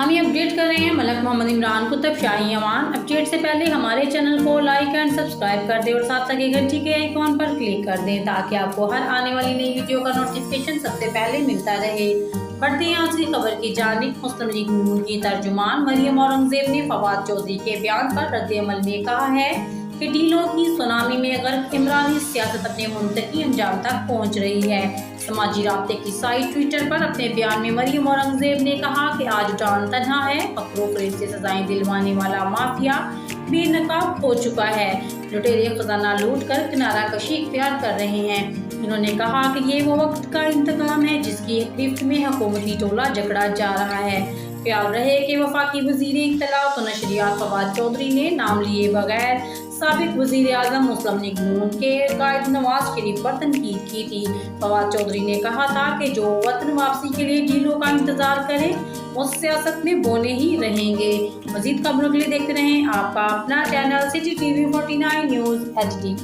हम ये अपडेट कर रहे हैं मलक मोहम्मद इमरान कुतुब शाही अवान। अपडेट से पहले हमारे चैनल को लाइक एंड सब्सक्राइब कर दें और साथ लगे घंटी के आइकॉन पर क्लिक कर दें ताकि आपको हर आने वाली नई वीडियो का नोटिफिकेशन सबसे पहले मिलता रहे। बढ़ते हैं आज की खबर की जानिब। मुस्लिम लीग नून की तर्जुमान मरियम औरंगजेब ने फवाद चौधरी के बयान पर रद्द-ए-अमल में कहा है कि डीलों की सुनामी में गर्क इमरानी सियासत अपने मुंतकी अंजाम तक पहुँच रही है। समाजी राब्ते की साइट ट्विटर पर अपने बयान में मरियम औरंगजेब ने कहा कि आज जान तन्हा है, फक्रो फरेब से सजाएं दिलवाने वाला माफिया बेनकाब हो चुका है। लुटेरे खजाना लूट कर किनारा कशी इख्तियार कर रहे हैं। उन्होंने कहा कि ये वो वक्त का इंतकाम है जिसकी गिरफ्त में हुकूमती टोला जकड़ा जा रहा है। ख्याल रहे कि वफाकी वज़ीर इत्तलात व नशरियात फवाद चौधरी ने नाम लिए बगैर साबिक वज़ीर आज़म मुस्लिम लीग नून के कायद नवाज शरीफ पर तनकीद की थी। फवाद चौधरी ने कहा था कि जो वतन वापसी के लिए डीलों का इंतजार करे वो सियासत में बोने ही रहेंगे। मज़ीद खबरों के लिए देखते रहें आपका अपना channel city TV 49 news HD।